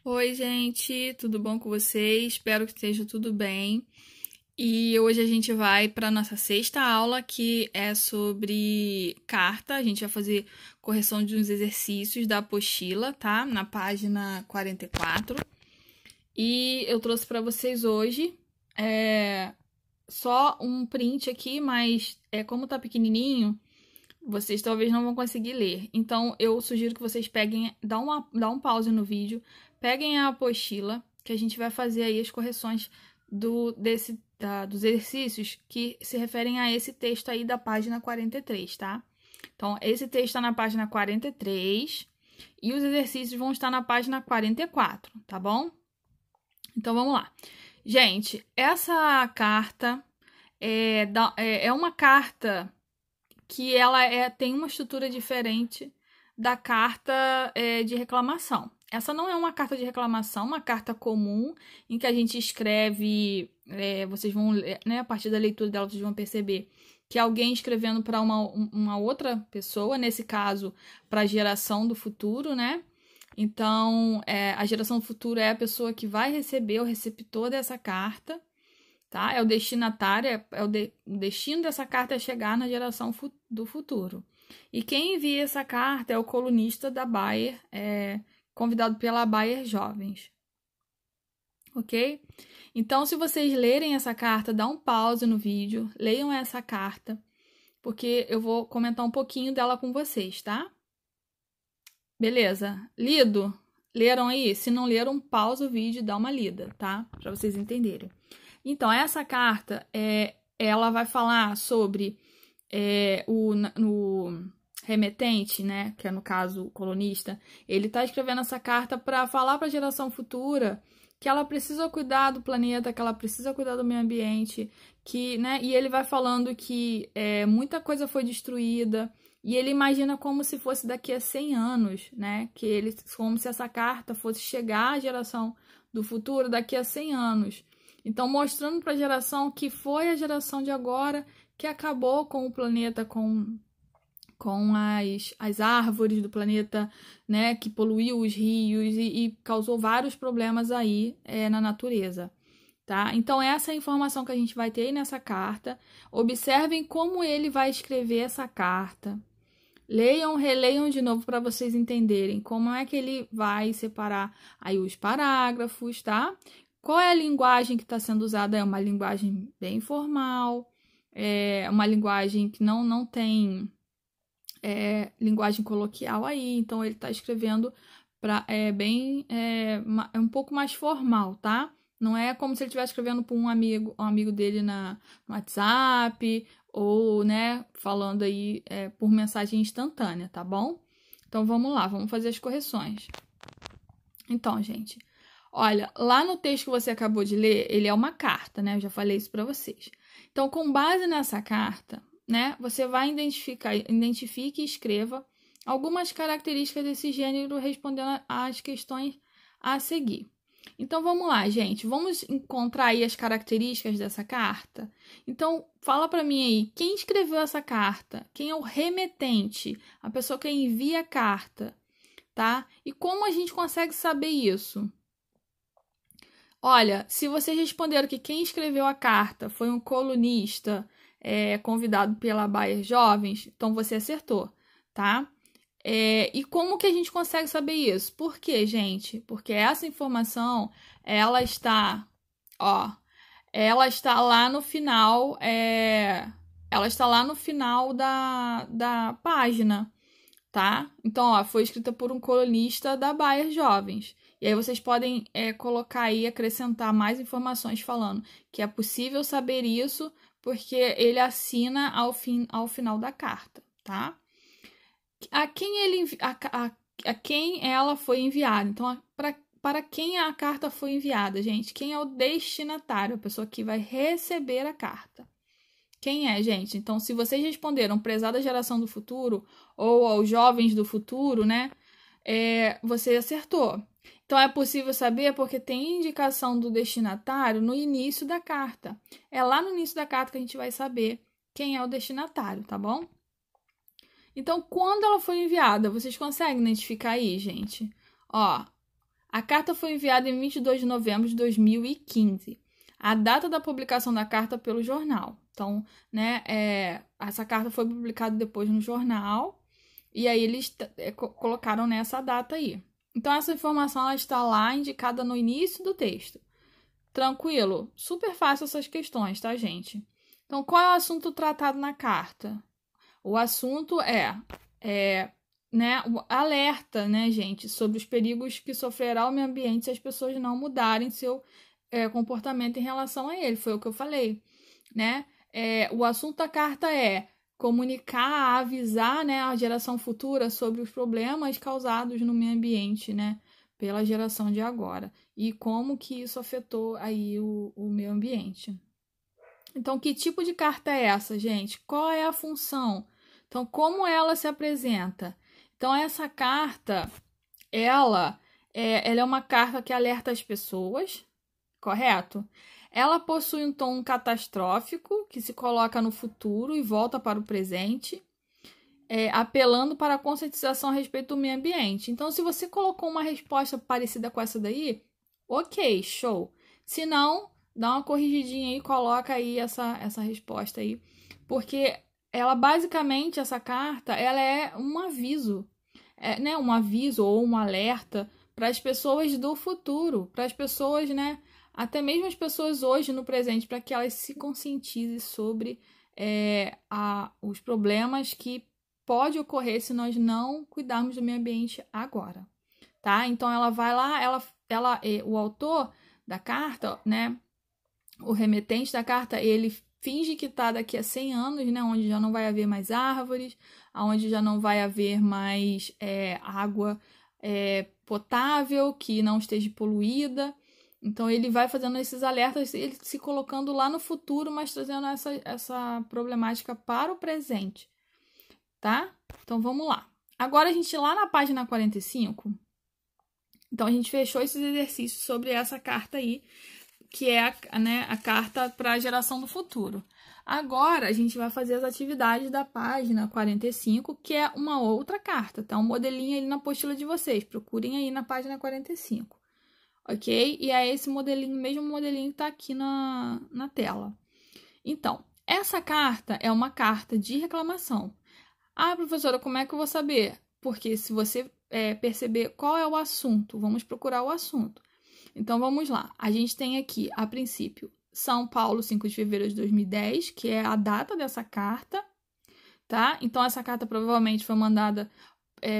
Oi, gente, tudo bom com vocês? Espero que esteja tudo bem. E hoje a gente vai para nossa sexta aula, que é sobre carta. A gente vai fazer correção de uns exercícios da apostila, tá? Na página 44. E eu trouxe para vocês hoje só um print aqui, mas como tá pequenininho, vocês talvez não vão conseguir ler. Então, eu sugiro que vocês peguem, dá um pause no vídeo, peguem a apostila, que a gente vai fazer aí as correções dos exercícios que se referem a esse texto aí da página 43, tá? Então, esse texto está na página 43 e os exercícios vão estar na página 44, tá bom? Então, vamos lá. Gente, essa carta é uma carta que ela tem uma estrutura diferente da carta de reclamação. Essa não é uma carta de reclamação, uma carta comum em que a gente escreve, vocês vão, né, a partir da leitura dela, vocês vão perceber que é alguém escrevendo para uma outra pessoa, nesse caso, para a geração do futuro, né? Então, a geração do futuro é a pessoa que vai receber, o receptor dessa carta, tá? É o destinatário, o destino dessa carta é chegar na geração do futuro. E quem envia essa carta é o colunista da Bayer, convidado pela Bayer Jovens. Ok? Então, se vocês lerem essa carta, dá um pause no vídeo, leiam essa carta, porque eu vou comentar um pouquinho dela com vocês, tá? Beleza? Lido? Leram aí? Se não leram, pausa o vídeo e dá uma lida, tá? Para vocês entenderem. Então, essa carta, ela vai falar sobre o remetente, né, que é no caso o colunista, ele está escrevendo essa carta para falar para a geração futura que ela precisa cuidar do planeta, que ela precisa cuidar do meio ambiente, né, e ele vai falando que muita coisa foi destruída, e ele imagina como se fosse daqui a 100 anos, né, como se essa carta fosse chegar à geração do futuro daqui a 100 anos. Então, mostrando para a geração que foi a geração de agora que acabou com o planeta, com as árvores do planeta, né, que poluiu os rios e causou vários problemas aí na natureza, tá? Então, essa é a informação que a gente vai ter aí nessa carta. Observem como ele vai escrever essa carta. Leiam, releiam de novo para vocês entenderem como é que ele vai separar aí os parágrafos, tá? Qual é a linguagem que está sendo usada? É uma linguagem bem formal, é uma linguagem que não tem linguagem coloquial aí, então ele está escrevendo um pouco mais formal, tá? Não é como se ele estivesse escrevendo para um amigo dele no WhatsApp, ou, né, falando aí por mensagem instantânea, tá bom? Então vamos lá, vamos fazer as correções. Então, gente, olha, lá no texto que você acabou de ler, ele é uma carta, né? Eu já falei isso para vocês. Então, com base nessa carta, né, você vai identifique e escreva algumas características desse gênero respondendo às questões a seguir. Então, vamos lá, gente. Vamos encontrar aí as características dessa carta? Então, fala para mim aí, quem escreveu essa carta? Quem é o remetente? A pessoa que envia a carta, tá? E como a gente consegue saber isso? Olha, se vocês responderam que quem escreveu a carta foi um colunista convidado pela Bayer Jovens, então você acertou, tá? E como que a gente consegue saber isso? Por quê, gente? Porque essa informação, ela está lá no final, ela está lá no final da página, tá? Então, ó, foi escrita por um colunista da Bayer Jovens. E aí vocês podem colocar aí, acrescentar mais informações falando que é possível saber isso porque ele assina ao final da carta, tá? A quem ela foi enviada. Então, para quem a carta foi enviada, gente? Quem é o destinatário? A pessoa que vai receber a carta. Quem é, gente? Então, se vocês responderam prezada geração do futuro ou aos jovens do futuro, né? Você acertou. Então, é possível saber porque tem indicação do destinatário no início da carta. É lá no início da carta que a gente vai saber quem é o destinatário, tá bom? Então, quando ela foi enviada, vocês conseguem identificar aí, gente? Ó, A carta foi enviada em 22 de novembro de 2015. A data da publicação da carta pelo jornal. Então, né, essa carta foi publicada depois no jornal e aí eles colocaram nessa data aí. Então, essa informação ela está lá indicada no início do texto. Tranquilo? Super fácil essas questões, tá, gente? Então, qual é o assunto tratado na carta? O assunto né, o alerta, né, gente, sobre os perigos que sofrerá o meio ambiente se as pessoas não mudarem seu comportamento em relação a ele. Foi o que eu falei, né? O assunto da carta é comunicar, avisar, né, a geração futura sobre os problemas causados no meio ambiente, né, pela geração de agora e como que isso afetou aí o meio ambiente. Então, que tipo de carta é essa, gente? Qual é a função? Então, como ela se apresenta? Então, essa carta, ela é uma carta que alerta as pessoas, correto? Ela possui um tom catastrófico, que se coloca no futuro e volta para o presente, apelando para a conscientização a respeito do meio ambiente. Então, se você colocou uma resposta parecida com essa daí, ok, show. Se não, dá uma corrigidinha aí e coloca aí essa resposta aí. Porque ela, basicamente, essa carta, ela é um aviso. Né, um aviso ou um alerta para as pessoas do futuro, para as pessoas, né, até mesmo as pessoas hoje no presente, para que elas se conscientizem sobre os problemas que pode ocorrer se nós não cuidarmos do meio ambiente agora, tá? Então ela vai lá, o autor da carta, né, o remetente da carta, ele finge que está daqui a 100 anos, né, onde já não vai haver mais árvores, onde já não vai haver mais água potável, que não esteja poluída. Então, ele vai fazendo esses alertas, ele se colocando lá no futuro, mas trazendo essa problemática para o presente, tá? Então, vamos lá. Agora, a gente lá na página 45, então, a gente fechou esses exercícios sobre essa carta aí, que é a carta para a geração do futuro. Agora, a gente vai fazer as atividades da página 45, que é uma outra carta, tá? Um modelinho aí na apostila de vocês. Procurem aí na página 45, ok? E é esse modelinho, mesmo modelinho que tá aqui na tela. Então, essa carta é uma carta de reclamação. Ah, professora, como é que eu vou saber? Porque se você perceber qual é o assunto, vamos procurar o assunto. Então, vamos lá. A gente tem aqui, a princípio, São Paulo, 5 de fevereiro de 2010, que é a data dessa carta, tá? Então, essa carta provavelmente foi mandada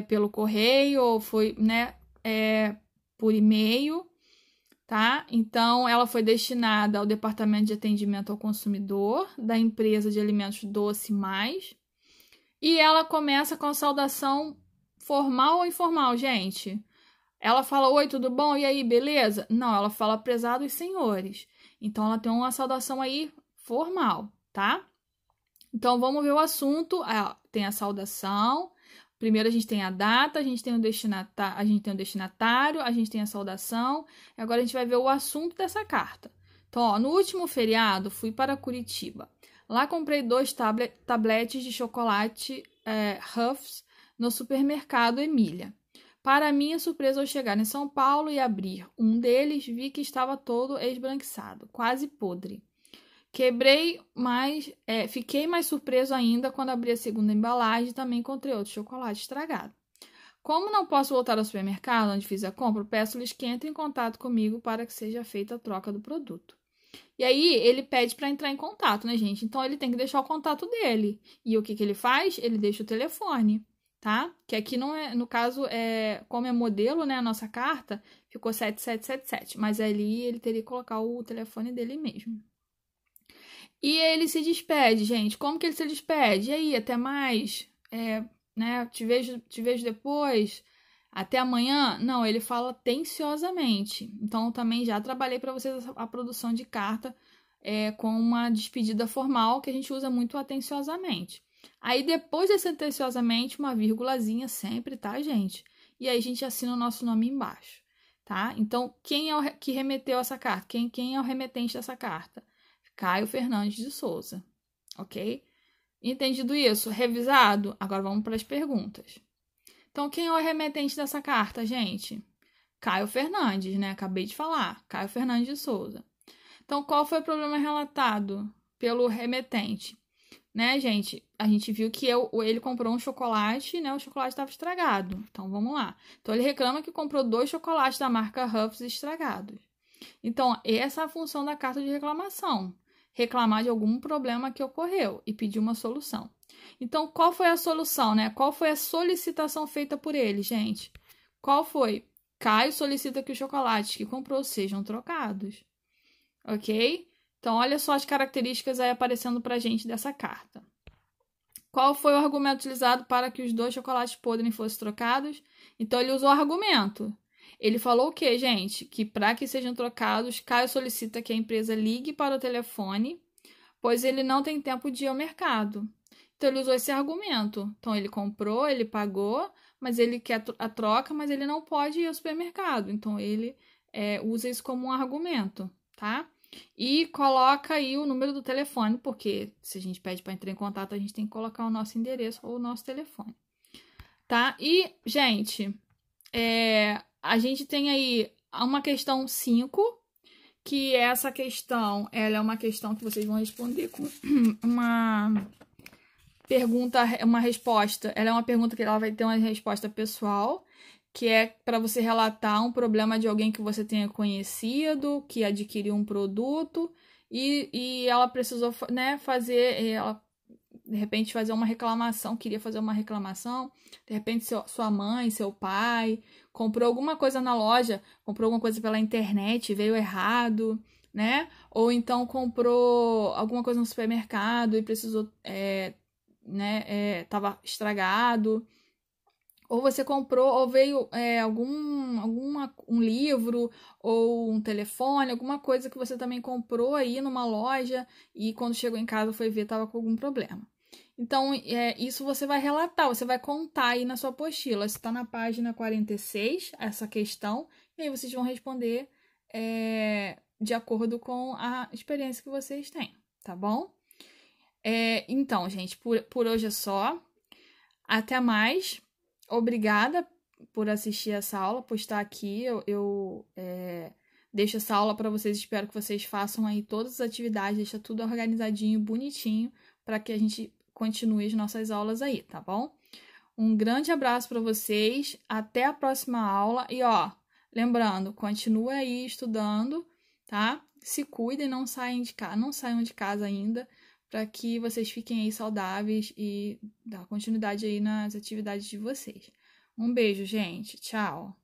pelo correio ou foi, né, por e-mail, tá? Então, ela foi destinada ao Departamento de Atendimento ao Consumidor da empresa de alimentos Doce Mais. E ela começa com a saudação formal ou informal, gente? Ela fala, oi, tudo bom? E aí, beleza? Não, ela fala, prezados senhores. Então, ela tem uma saudação aí formal, tá? Então, vamos ver o assunto. Tem a saudação. Primeiro, a gente tem a data, a gente tem o destinatário, a gente tem a saudação. E agora, a gente vai ver o assunto dessa carta. Então, ó, no último feriado, fui para Curitiba. Lá, comprei 2 tabletes de chocolate Ruffs no supermercado Emília. Para minha surpresa, ao chegar em São Paulo e abrir um deles, vi que estava todo esbranquiçado, quase podre. Fiquei mais surpreso ainda quando abri a segunda embalagem e também encontrei outro chocolate estragado. Como não posso voltar ao supermercado onde fiz a compra, peço-lhes que entrem em contato comigo para que seja feita a troca do produto. E aí, ele pede para entrar em contato, né, gente? Então, ele tem que deixar o contato dele. E o que ele faz? Ele deixa o telefone, tá? Que aqui não é, no caso, como é modelo, né, a nossa carta, ficou 7777. Mas ali ele teria que colocar o telefone dele mesmo. E ele se despede, gente. Como que ele se despede? E aí, até mais? Né, te vejo depois. Até amanhã? Não, ele fala atenciosamente. Então, também já trabalhei para vocês a produção de carta com uma despedida formal, que a gente usa muito atenciosamente. Aí, depois desse atenciosamente, uma vírgulazinha sempre, tá, gente? E aí, a gente assina o nosso nome embaixo, tá? Então, quem é que remeteu essa carta? Quem é o remetente dessa carta? Caio Fernandes de Souza, ok? Entendido isso? Revisado? Agora vamos para as perguntas. Então, quem é o remetente dessa carta, gente? Caio Fernandes, né? Acabei de falar, Caio Fernandes de Souza. Então, qual foi o problema relatado pelo remetente? Né, gente? A gente viu que ele comprou um chocolate, né? O chocolate estava estragado. Então, vamos lá. Então, ele reclama que comprou 2 chocolates da marca Ruffles estragados. Então, essa é a função da carta de reclamação. Reclamar de algum problema que ocorreu e pedir uma solução. Então, qual foi a solução, né? Qual foi a solicitação feita por ele, gente? Qual foi? Caio solicita que os chocolates que comprou sejam trocados. Ok? Então, olha só as características aí aparecendo pra gente dessa carta. Qual foi o argumento utilizado para que os 2 chocolates podres fossem trocados? Então, ele usou o argumento. Ele falou o quê, gente? Que para que sejam trocados, Caio solicita que a empresa ligue para o telefone, pois ele não tem tempo de ir ao mercado. Então, ele usou esse argumento. Então, ele comprou, ele pagou, mas ele quer a troca, mas ele não pode ir ao supermercado. Então, ele usa isso como um argumento, tá? E coloca aí o número do telefone, porque se a gente pede para entrar em contato, a gente tem que colocar o nosso endereço ou o nosso telefone, tá? E, gente, a gente tem aí uma questão 5, que essa questão, ela é uma questão que vocês vão responder com uma pergunta, uma resposta. Ela é uma pergunta que ela vai ter uma resposta pessoal, que é para você relatar um problema de alguém que você tenha conhecido, que adquiriu um produto e ela precisou, né, de repente fazer uma reclamação, queria fazer uma reclamação, de repente sua mãe, seu pai comprou alguma coisa na loja, comprou alguma coisa pela internet, veio errado, né? Ou então comprou alguma coisa no supermercado e precisou, tava estragado. Ou você comprou, ou veio um livro, ou um telefone, alguma coisa que você também comprou aí numa loja e quando chegou em casa foi ver, estava com algum problema. Então, isso você vai relatar, você vai contar aí na sua apostila. Está na página 46, essa questão, e aí vocês vão responder de acordo com a experiência que vocês têm, tá bom? Então, gente, por hoje é só. Até mais. Obrigada por assistir essa aula, por estar aqui. Eu deixo essa aula para vocês. Espero que vocês façam aí todas as atividades, deixa tudo organizadinho, bonitinho, para que a gente continue as nossas aulas aí, tá bom? Um grande abraço para vocês. Até a próxima aula. E, lembrando, continue aí estudando, tá? Se cuidem, não saiam de casa ainda, para que vocês fiquem aí saudáveis e dar continuidade aí nas atividades de vocês. Um beijo, gente. Tchau.